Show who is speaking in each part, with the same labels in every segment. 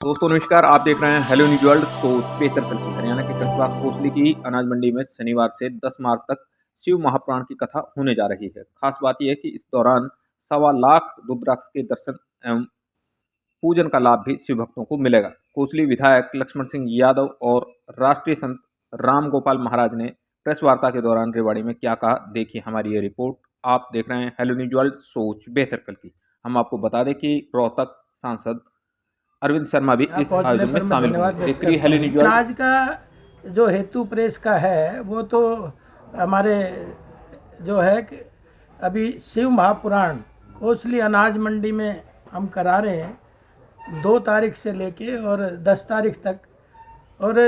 Speaker 1: दोस्तों नमस्कार, आप देख रहे हैं हेलो न्यूज वर्ल्ड। तो बेहतर कल हरियाणा के कस्बा कोसली की अनाज मंडी में शनिवार से 10 मार्च तक शिव महापुराण की कथा होने जा रही है। खास बात यह है कि इस दौरान 1.25 लाख रुद्राक्ष के दर्शन एवं पूजन का लाभ भी शिव भक्तों को मिलेगा। कोसली विधायक लक्ष्मण सिंह यादव और राष्ट्रीय संत राम गोपाल महाराज ने प्रेस वार्ता के दौरान रेवाड़ी में क्या कहा, देखिए हमारी ये रिपोर्ट। आप देख रहे हैं हेलो न्यूज वर्ल्ड, सोच बेहतर कल की। हम आपको बता दें कि रोहतक सांसद अरविंद शर्मा भी
Speaker 2: यहाँ
Speaker 1: इस
Speaker 2: पहुँचने
Speaker 1: आयोजन में
Speaker 2: पर मैं
Speaker 1: शामिल
Speaker 2: धन्यवाद
Speaker 1: होंगे।
Speaker 2: व्यक्त
Speaker 1: देखिए
Speaker 2: करता
Speaker 1: हेलो
Speaker 2: हूँ।
Speaker 1: News world.
Speaker 2: आज का जो हेतु प्रेस का है वो तो हमारे जो है कि अभी शिव महापुराण कोसली अनाज मंडी में हम करा रहे हैं 2 तारीख से लेके और 10 तारीख तक, और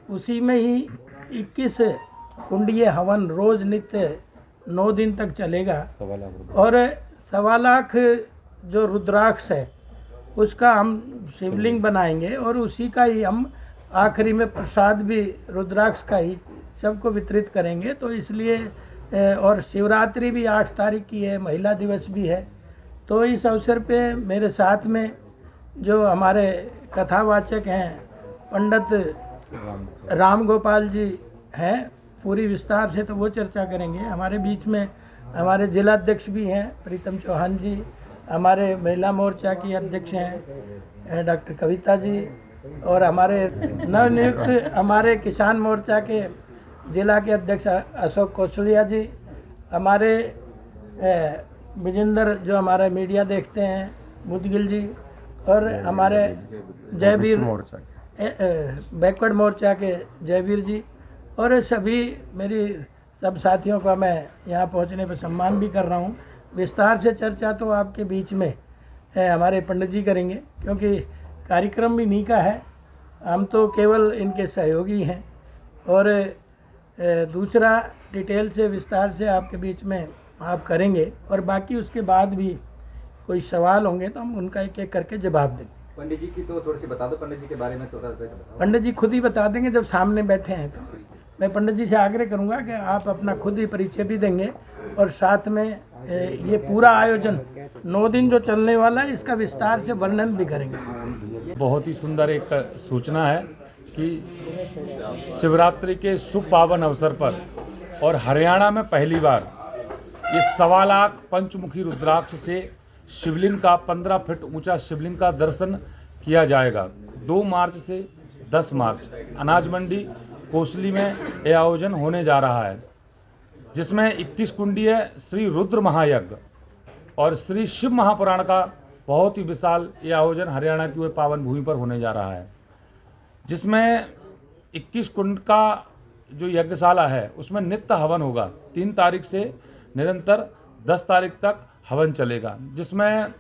Speaker 2: उसी में ही 21 कुंडीय हवन रोज नित्य 9 दिन तक चलेगा। और 1.25 लाख जो रुद्राक्ष है उसका हम शिवलिंग बनाएंगे और उसी का ही हम आखिरी में प्रसाद भी रुद्राक्ष का ही सबको वितरित करेंगे। तो इसलिए और शिवरात्रि भी 8 तारीख की है, महिला दिवस भी है। तो इस अवसर पे मेरे साथ में जो हमारे कथावाचक हैं पंडित राम गोपाल जी हैं, पूरी विस्तार से तो वो चर्चा करेंगे। हमारे बीच में हमारे जिलाध्यक्ष भी हैं प्रीतम चौहान जी, हमारे महिला मोर्चा की अध्यक्ष हैं डॉक्टर कविता जी, और हमारे नवनियुक्त हमारे किसान मोर्चा के जिला के अध्यक्ष अशोक कौशलिया जी, हमारे विजेंद्र जो हमारा मीडिया देखते हैं मुदगिल जी, और हमारे जयवीर बैकवर्ड मोर्चा के जयवीर जी, और सभी मेरी सब साथियों का मैं यहाँ पहुँचने पर सम्मान भी कर रहा हूँ। विस्तार से चर्चा तो आपके बीच में हमारे पंडित जी करेंगे, क्योंकि कार्यक्रम भी इन्हीं का है, हम तो केवल इनके सहयोगी हैं। और दूसरा डिटेल से विस्तार से आपके बीच में आप करेंगे, और बाकी उसके बाद भी कोई सवाल होंगे तो हम उनका एक एक करके जवाब देंगे।
Speaker 1: पंडित जी की तो थोड़ी सी बता दो, पंडित जी के बारे में थोड़ा सा बताओ।
Speaker 2: पंडित जी खुद ही बता देंगे जब सामने बैठे हैं। तो मैं पंडित जी से आग्रह करूंगा कि आप अपना खुद ही परिचय भी देंगे, और साथ में ये पूरा आयोजन 9 दिन जो चलने वाला है इसका विस्तार से वर्णन भी करेंगे।
Speaker 3: बहुत ही सुंदर एक सूचना है कि शिवरात्रि के शुभ पावन अवसर पर और हरियाणा में पहली बार ये 1.25 लाख पंचमुखी रुद्राक्ष से शिवलिंग का 15 फीट ऊंचा शिवलिंग का दर्शन किया जाएगा। 2 मार्च से 10 मार्च अनाज मंडी कोसली में यह आयोजन होने जा रहा है, जिसमें 21 कुंडीय श्री रुद्र महायज्ञ और श्री शिव महापुराण का बहुत ही विशाल यह आयोजन हरियाणा की ओर पावन भूमि पर होने जा रहा है, जिसमें 21 कुंड का जो यज्ञशाला है उसमें नित्य हवन होगा। 3 तारीख से निरंतर 10 तारीख तक हवन चलेगा, जिसमें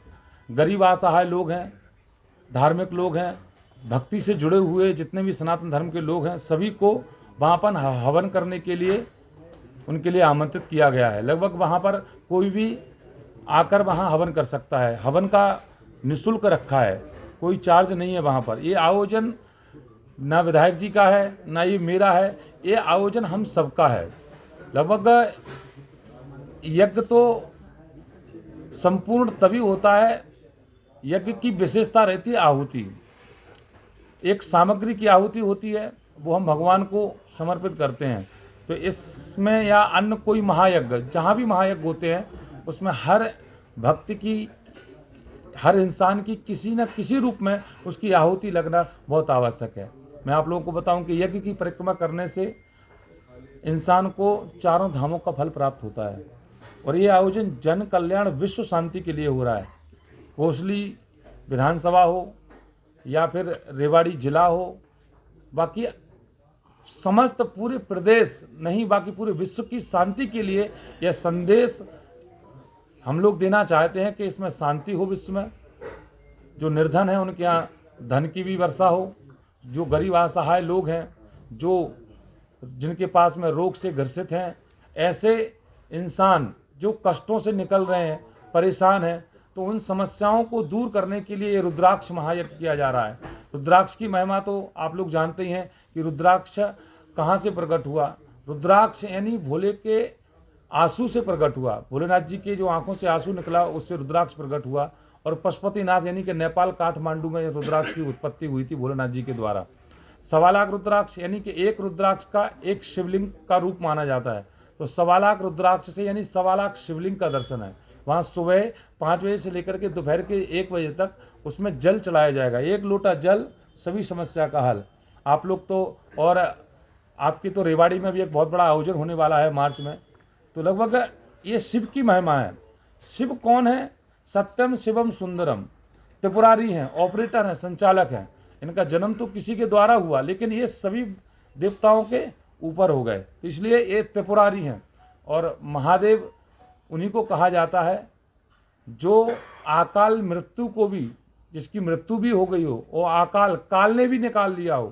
Speaker 3: गरीब असहाय लोग हैं, धार्मिक लोग हैं, भक्ति से जुड़े हुए जितने भी सनातन धर्म के लोग हैं, सभी को वहाँ पर हवन करने के लिए उनके लिए आमंत्रित किया गया है। लगभग वहाँ पर कोई भी आकर वहाँ हवन कर सकता है। हवन का निःशुल्क रखा है, कोई चार्ज नहीं है वहाँ पर। ये आयोजन ना विधायक जी का है ना ये मेरा है, ये आयोजन हम सबका है। लगभग यज्ञ तो संपूर्ण तभी होता है, यज्ञ की विशेषता रहती है आहुति। एक सामग्री की आहुति होती है, वो हम भगवान को समर्पित करते हैं। तो इसमें या अन्य कोई महायज्ञ, जहाँ भी महायज्ञ होते हैं उसमें हर भक्ति की, हर इंसान की किसी न किसी रूप में उसकी आहुति लगना बहुत आवश्यक है। मैं आप लोगों को बताऊं कि यज्ञ की परिक्रमा करने से इंसान को 4 धामों का फल प्राप्त होता है, और ये आयोजन जन कल्याण विश्व शांति के लिए हो रहा है। कोसली विधानसभा हो या फिर रेवाड़ी जिला हो, बाकी समस्त पूरे प्रदेश नहीं, बाकी पूरे विश्व की शांति के लिए यह संदेश हम लोग देना चाहते हैं कि इसमें शांति हो विश्व में। जो निर्धन है उनके यहाँ धन की भी वर्षा हो, जो गरीब असहाय लोग हैं, जो जिनके पास में रोग से ग्रसित हैं, ऐसे इंसान जो कष्टों से निकल रहे हैं, परेशान हैं, तो उन समस्याओं को दूर करने के लिए रुद्राक्ष महायज्ञ किया जा रहा है। रुद्राक्ष की महिमा तो आप लोग जानते ही हैं कि रुद्राक्ष कहाँ से प्रकट हुआ। रुद्राक्ष यानी भोले के आंसू से प्रकट हुआ। भोलेनाथ जी के जो आंखों से आंसू निकला उससे रुद्राक्ष प्रकट हुआ, और पशुपतिनाथ यानी कि नेपाल काठमांडू में रुद्राक्ष की उत्पत्ति हुई थी भोलेनाथ जी के द्वारा। 1.25 लाख रुद्राक्ष यानी कि एक रुद्राक्ष का एक शिवलिंग का रूप माना जाता है। तो 1.25 लाख रुद्राक्ष से यानी 1.25 लाख शिवलिंग का दर्शन है। वहाँ सुबह 5 बजे से लेकर के दोपहर के 1 बजे तक उसमें जल चढ़ाया जाएगा। 1 लोटा जल, सभी समस्या का हल। आप लोग तो, और आपकी तो रेवाड़ी में भी एक बहुत बड़ा आयोजन होने वाला है मार्च में। तो लगभग ये शिव की महिमा है। शिव कौन है? सत्यम शिवम सुंदरम, त्रिपुरारी हैं, ऑपरेटर हैं, संचालक हैं। इनका जन्म तो किसी के द्वारा हुआ, लेकिन ये सभी देवताओं के ऊपर हो गए, तो इसलिए ये त्रिपुरारी हैं। और महादेव उन्हीं को कहा जाता है जो अकाल मृत्यु को भी, जिसकी मृत्यु भी हो गई हो, वो अकाल काल ने भी निकाल लिया हो।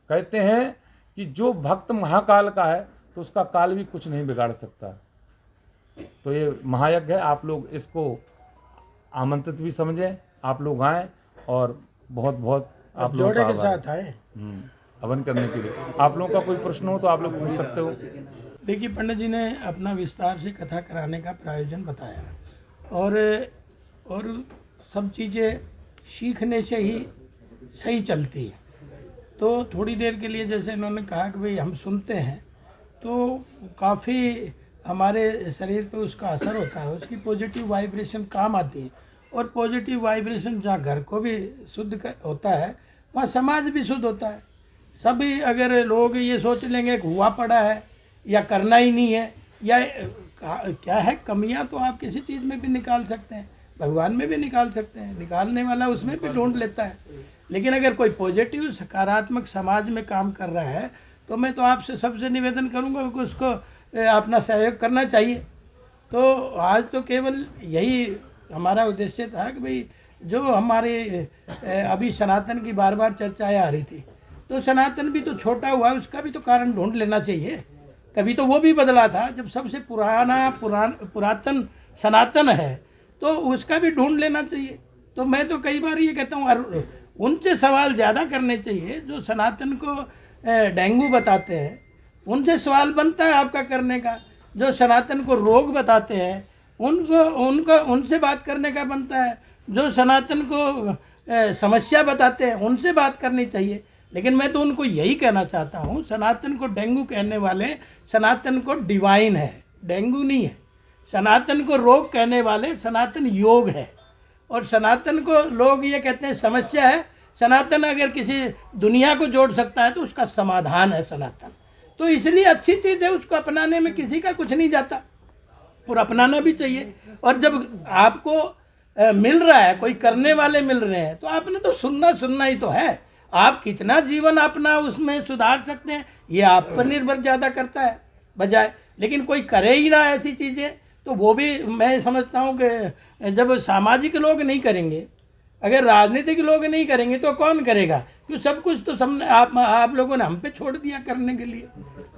Speaker 3: कहते हैं कि जो भक्त महाकाल का है तो उसका काल भी कुछ नहीं बिगाड़ सकता। तो ये महायज्ञ है, आप लोग इसको आमंत्रित भी समझें, आप लोग आएँ और बहुत बहुत आप लोगों
Speaker 2: जोड़े
Speaker 3: का
Speaker 2: के
Speaker 3: आभार।
Speaker 2: साथ आए।
Speaker 3: हवन करने के लिए आप लोगों का कोई प्रश्न हो तो आप लोग पूछ सकते हो।
Speaker 2: देखिए, पंडित जी ने अपना विस्तार से कथा कराने का प्रयोजन बताया, और सब चीज़ें सीखने से ही सही चलती है। तो थोड़ी देर के लिए जैसे इन्होंने कहा कि भाई हम सुनते हैं तो काफ़ी हमारे शरीर पे उसका असर होता है, उसकी पॉजिटिव वाइब्रेशन काम आती है। और पॉजिटिव वाइब्रेशन जहाँ घर को भी होता है, वहाँ समाज भी शुद्ध होता है। सभी अगर लोग ये सोच लेंगे कि हुआ पड़ा है या करना ही नहीं है, या क्या है, कमियां तो आप किसी चीज़ में भी निकाल सकते हैं, भगवान में भी निकाल सकते हैं, निकालने वाला उसमें भी ढूंढ लेता है। लेकिन अगर कोई पॉजिटिव सकारात्मक समाज में काम कर रहा है तो मैं तो आपसे सबसे निवेदन करूंगा कि उसको अपना सहयोग करना चाहिए। तो आज तो केवल यही हमारा उद्देश्य था कि भाई जो हमारे अभी सनातन की बार बार चर्चाएं आ रही थी, तो सनातन भी तो छोटा हुआ, उसका भी तो कारण ढूंढ लेना चाहिए। कभी तो वो भी बदला था, जब सबसे पुरातन सनातन है तो उसका भी ढूंढ लेना चाहिए। तो मैं तो कई बार ये कहता हूँ, उनसे सवाल ज़्यादा करने चाहिए जो सनातन को डेंगू बताते हैं, उनसे सवाल बनता है आपका करने का। जो सनातन को रोग बताते हैं उनसे बात करने का बनता है। जो सनातन को समस्या बताते हैं उनसे बात करनी चाहिए। लेकिन मैं तो उनको यही कहना चाहता हूँ, सनातन को डेंगू कहने वाले सनातन को डिवाइन है, डेंगू नहीं है। सनातन को रोग कहने वाले सनातन योग है। और सनातन को लोग ये कहते हैं समस्या है। सनातन अगर किसी दुनिया को जोड़ सकता है तो उसका समाधान है सनातन। तो इसलिए अच्छी चीज़ है, उसको अपनाने में किसी का कुछ नहीं जाता, और अपनाना भी चाहिए। और जब आपको मिल रहा है, कोई करने वाले मिल रहे हैं, तो आपने तो सुनना ही तो है। आप कितना जीवन अपना उसमें सुधार सकते हैं ये आप पर निर्भर ज़्यादा करता है बजाय। लेकिन कोई करे ही ना ऐसी चीज़ें, तो वो भी मैं समझता हूँ कि जब सामाजिक लोग नहीं करेंगे, अगर राजनीतिक लोग नहीं करेंगे तो कौन करेगा? क्यों सब कुछ तो सब आप लोगों ने हम पे छोड़ दिया करने के लिए।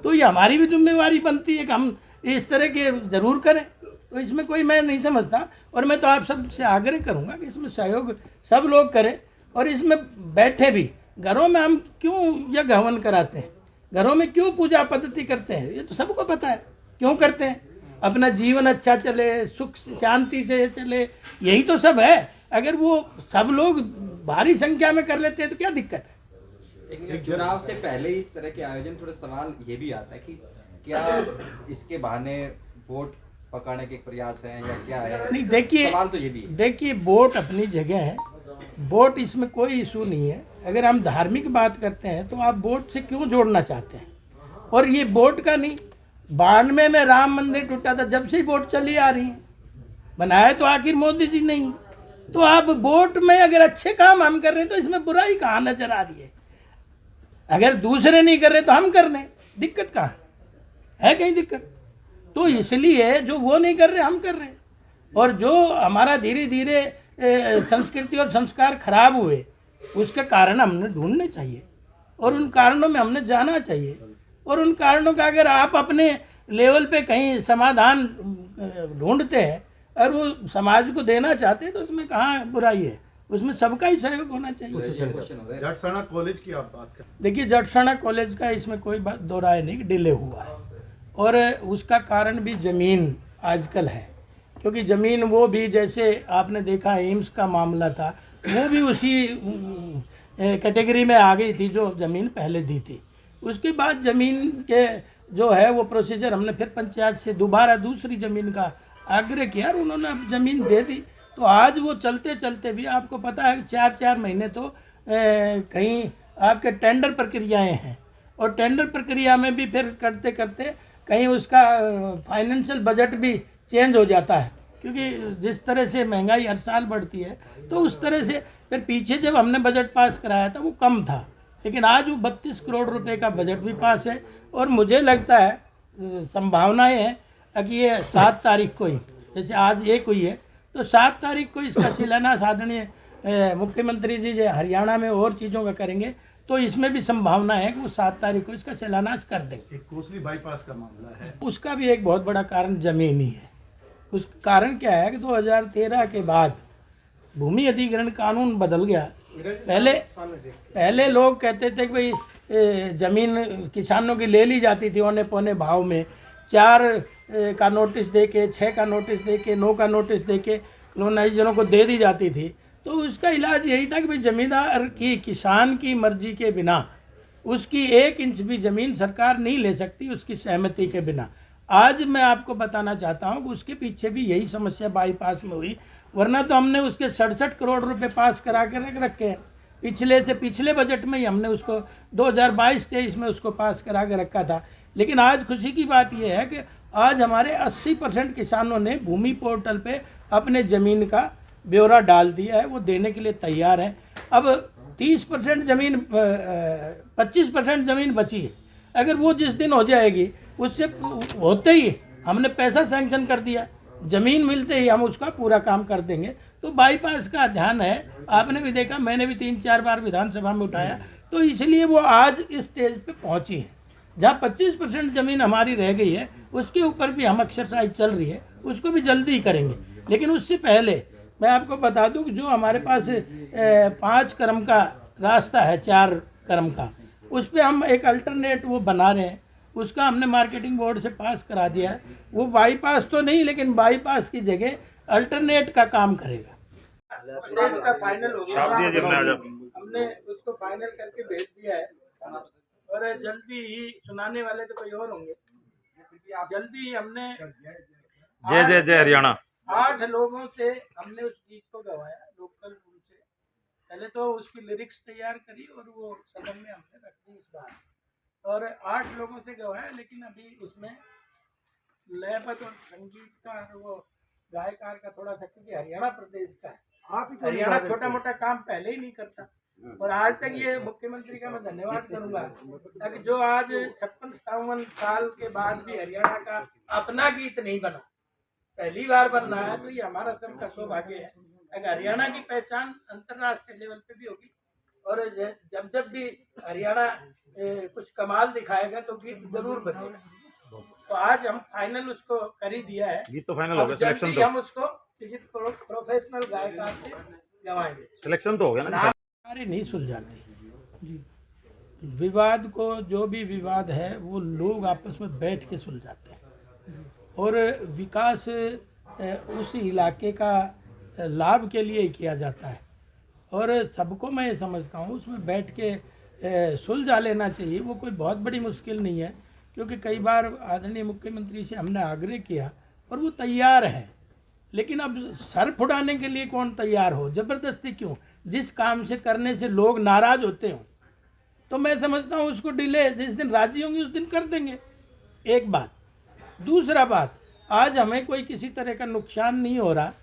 Speaker 2: तो ये हमारी भी जिम्मेवारी बनती है कि हम इस तरह के ज़रूर करें। तो इसमें कोई मैं नहीं समझता, और मैं तो आप सबसे आग्रह करूँगा कि इसमें सहयोग सब लोग करें। और इसमें बैठे भी, घरों में हम क्यों यज्ञ हवन कराते हैं, घरों में क्यों पूजा पद्धति करते हैं, ये तो सबको पता है क्यों करते हैं। अपना जीवन अच्छा चले, सुख शांति से चले, यही तो सब है। अगर वो सब लोग भारी संख्या में कर लेते हैं तो क्या दिक्कत है?
Speaker 4: लेकिन चुनाव से पहले इस तरह के आयोजन, थोड़ा सवाल ये भी आता है कि क्या इसके बहाने वोट पकाने के प्रयास हैं या क्या है?
Speaker 2: नहीं, देखिए,
Speaker 4: सवाल तो ये भी है।
Speaker 2: देखिए, वोट अपनी जगह है, वोट इसमें कोई इशू नहीं है। अगर हम धार्मिक बात करते हैं तो आप वोट से क्यों जोड़ना चाहते हैं? और ये वोट का नहीं, 92 में राम मंदिर टूटा था, जब से वोट चली आ रही है, बनाया तो आखिर मोदी जी नहीं। तो आप वोट में अगर अच्छे काम हम कर रहे हैं तो इसमें बुराई कहाँ नजर आ रही है? अगर दूसरे नहीं कर रहे तो हम कर रहे, दिक्कत कहाँ है? कहीं दिक्कत? तो इसलिए जो वो नहीं कर रहे हम कर रहे हैं। और जो हमारा धीरे धीरे संस्कृति और संस्कार खराब हुए, उसके कारण हमने ढूंढने चाहिए, और उन कारणों में हमने जाना चाहिए। और उन कारणों का अगर आप अपने लेवल पे कहीं समाधान ढूंढते हैं और वो समाज को देना चाहते हैं तो उसमें कहाँ बुराई है? उसमें सबका ही सहयोग होना चाहिए।
Speaker 5: जटसाना कॉलेज की आप बात करें,
Speaker 2: देखिए, जटसाना कॉलेज का इसमें कोई बात दो राय नहीं, डिले हुआ है, और उसका कारण भी ज़मीन आजकल है। क्योंकि ज़मीन वो भी जैसे आपने देखा एम्स का मामला था, वो भी उसी कैटेगरी में आ गई थी जो ज़मीन पहले दी थी। उसके बाद ज़मीन के जो है वो प्रोसीजर हमने फिर पंचायत से दोबारा दूसरी ज़मीन का आग्रह किया और उन्होंने अब ज़मीन दे दी। तो आज वो चलते चलते भी आपको पता है 4-4 महीने तो कहीं आपके टेंडर प्रक्रियाएं हैं, और टेंडर प्रक्रिया में भी फिर करते करते कहीं उसका फाइनेंशियल बजट भी चेंज हो जाता है, क्योंकि जिस तरह से महंगाई हर साल बढ़ती है तो उस तरह से फिर पीछे जब हमने बजट पास कराया था वो कम था, लेकिन आज वो 32 करोड़ रुपए का बजट भी पास है। और मुझे लगता है संभावनाएं हैं कि ये 7 तारीख को ही, जैसे आज 1 हुई है तो 7 तारीख को इसका शिलान्यास आदरणीय मुख्यमंत्री जी जो हरियाणा में और चीज़ों का करेंगे, तो इसमें भी संभावना है कि वो 7 तारीख को इसका शिलान्यास कर देंगे।
Speaker 5: एक कोसली बाईपास का मामला है,
Speaker 2: उसका भी एक बहुत बड़ा कारण जमीन ही है। उस कारण क्या है कि 2013 के बाद भूमि अधिग्रहण कानून बदल गया। पहले लोग कहते थे कि भाई ज़मीन किसानों की ले ली जाती थी औने पौने भाव में, 4 का नोटिस दे के, 6 का नोटिस दे के, 9 का नोटिस दे के कॉलोनाइजरों को दे दी जाती थी। तो उसका इलाज यही था कि भाई ज़मींदार की, किसान की मर्जी के बिना उसकी 1 इंच भी ज़मीन सरकार नहीं ले सकती उसकी सहमति के बिना। आज मैं आपको बताना चाहता हूँ कि उसके पीछे भी यही समस्या बाईपास में हुई, वरना तो हमने उसके 67 करोड़ रुपए पास करा के रख रखे हैं। पिछले बजट में ही हमने उसको 2022-23 में उसको पास करा के रखा था। लेकिन आज खुशी की बात यह है कि आज हमारे 80% किसानों ने भूमि पोर्टल पे अपने ज़मीन का ब्यौरा डाल दिया है, वो देने के लिए तैयार हैं। अब 30% ज़मीन 25% ज़मीन बची है, अगर वो जिस दिन हो जाएगी उससे होते ही हमने पैसा सैंक्शन कर दिया, ज़मीन मिलते ही हम उसका पूरा काम कर देंगे। तो बाईपास का ध्यान है, आपने भी देखा, मैंने भी 3-4 बार विधानसभा में उठाया, तो इसलिए वो आज इस स्टेज पे पहुंची है। जहाँ 25% ज़मीन हमारी रह गई है उसके ऊपर भी हम एक्सरसाइज चल रही है, उसको भी जल्दी ही करेंगे। लेकिन उससे पहले मैं आपको बता दूं कि जो हमारे पास 5 क्रम का रास्ता है, 4 क्रम का, उस पर हम एक अल्टरनेट वो बना रहे हैं, उसका हमने मार्केटिंग बोर्ड से पास करा दिया है। वो बाईपास तो नहीं, लेकिन बाईपास की जगह अल्टरनेट का काम करेगा। का फाइनल हो गया, हमने उसको फाइनल करके भेज दिया है और जल्दी ही सुनाने वाले तो कोई और होंगे। जल्दी ही हमने
Speaker 6: जय हरियाणा
Speaker 2: 8 लोगों से हमने उस चीज को गवाया, लोकल उनसे। पहले तो उसकी लिरिक्स तैयार करी और वो सदन में हमने रख दी इस बार, और 8 लोगों से गवाया। लेकिन अभी उसमें लयबद्ध और संगीत का और वो गायकार का थोड़ा सा, क्योंकि हरियाणा प्रदेश का है, हरियाणा छोटा मोटा काम पहले ही नहीं करता। और आज तक ये मुख्यमंत्री का मैं धन्यवाद करूंगा ताकि जो आज 56-57 साल के बाद भी हरियाणा का अपना गीत नहीं बना, पहली बार बन रहा है, तो ये हमारा सबका सौभाग्य है। अगर हरियाणा की पहचान अंतर्राष्ट्रीय लेवल पे भी होगी, और जब भी हरियाणा कुछ कमाल दिखाएगा तो गीत जरूर बनेगा। तो आज हम फाइनल उसको कर ही दिया है,
Speaker 6: गीत तो फाइनल हो गया, सिलेक्शन तो
Speaker 2: हम उसको किसी प्रोफेशनल गायकार से गवाएंगे।
Speaker 6: सिलेक्शन तो हो गया ना,
Speaker 2: सारे नहीं सुलझाते विवाद को। जो भी विवाद है वो लोग आपस में बैठ के सुलझाते हैं, और विकास उस इलाके का लाभ के लिए ही किया जाता है। और सबको मैं ये समझता हूँ उसमें बैठ के सुलझा लेना चाहिए, वो कोई बहुत बड़ी मुश्किल नहीं है। क्योंकि कई बार आदरणीय मुख्यमंत्री से हमने आग्रह किया और वो तैयार हैं, लेकिन अब सर फुड़ाने के लिए कौन तैयार हो, ज़बरदस्ती क्यों? जिस काम से करने से लोग नाराज़ होते हों तो मैं समझता हूँ उसको डिले, जिस दिन राजी होंगे उस दिन कर देंगे। एक बात। दूसरा बात, आज हमें कोई किसी तरह का नुकसान नहीं हो रहा,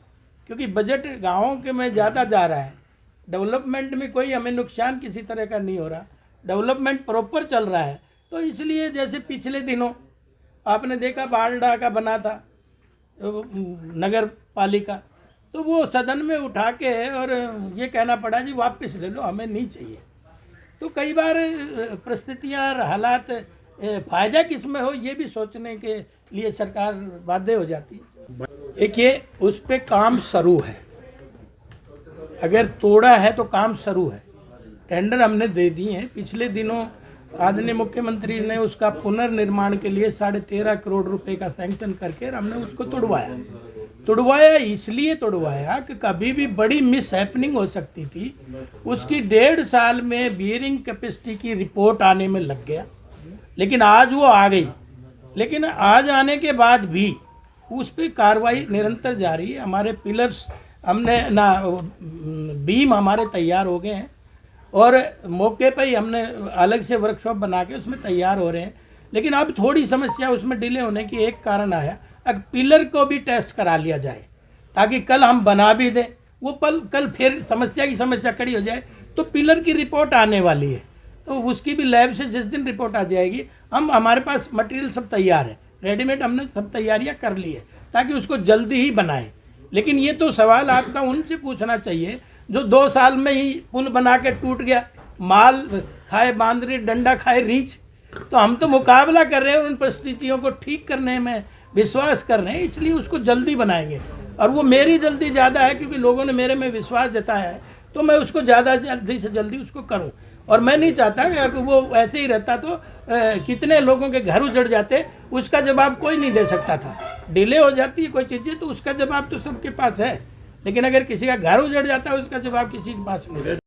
Speaker 2: क्योंकि बजट गाँवों के में ज़्यादा जा रहा है। डेवलपमेंट में कोई हमें नुकसान किसी तरह का नहीं हो रहा, डेवलपमेंट प्रॉपर चल रहा है। तो इसलिए जैसे पिछले दिनों आपने देखा बालडा का बना था नगर पालिका, तो वो सदन में उठा के और ये कहना पड़ा जी वापस ले लो, हमें नहीं चाहिए। तो कई बार परिस्थितियाँ और हालात फ़ायदा किस में हो ये भी सोचने के लिए सरकार बाध्य हो जाती है। देखिए उस पर काम शुरू है, अगर तोड़ा है तो काम शुरू है। टेंडर हमने दे दिए हैं। पिछले दिनों आदरणीय मुख्यमंत्री ने उसका पुनर्निर्माण के लिए 13.5 करोड़ रुपए का सैंक्शन करके हमने उसको तोड़वाया। तुड़वाया इसलिए तुड़वाया कि कभी भी बड़ी मिस हैपनिंग हो सकती थी। उसकी 1.5 साल में बियरिंग कैपेसिटी की रिपोर्ट आने में लग गया, लेकिन आज वो आ गई। लेकिन आज आने के बाद भी उस पर कार्रवाई निरंतर जारी है। हमारे पिलर्स हमने ना बीम हमारे तैयार हो गए हैं और मौके पर ही हमने अलग से वर्कशॉप बना के उसमें तैयार हो रहे हैं। लेकिन अब थोड़ी समस्या उसमें डिले होने की एक कारण आया, अब पिलर को भी टेस्ट करा लिया जाए ताकि कल हम बना भी दें, वो कल फिर समस्या खड़ी हो जाए। तो पिलर की रिपोर्ट आने वाली है, तो उसकी भी लैब से जिस दिन रिपोर्ट आ जाएगी, हमारे पास मटेरियल सब तैयार है, रेडीमेड हमने सब तैयारियां कर ली है ताकि उसको जल्दी ही बनाएं। लेकिन ये तो सवाल आपका उनसे पूछना चाहिए जो 2 साल में ही पुल बना के टूट गया, माल खाए बांदरी डंडा खाए रीछ। तो हम तो मुकाबला कर रहे हैं, उन परिस्थितियों को ठीक करने में विश्वास कर रहे हैं, इसलिए उसको जल्दी बनाएंगे। और वो मेरी जल्दी ज़्यादा है क्योंकि लोगों ने मेरे में विश्वास जताया है, तो मैं उसको ज़्यादा जल्दी से जल्दी उसको करूं। और मैं नहीं चाहता कि वो ऐसे ही रहता तो कितने लोगों के घर उजड़ जाते, उसका जवाब कोई नहीं दे सकता था। डिले हो जाती है कोई चीज़ें तो उसका जवाब तो सबके पास है, लेकिन अगर किसी का घर उजड़ जाता है उसका जवाब किसी के पास नहीं है।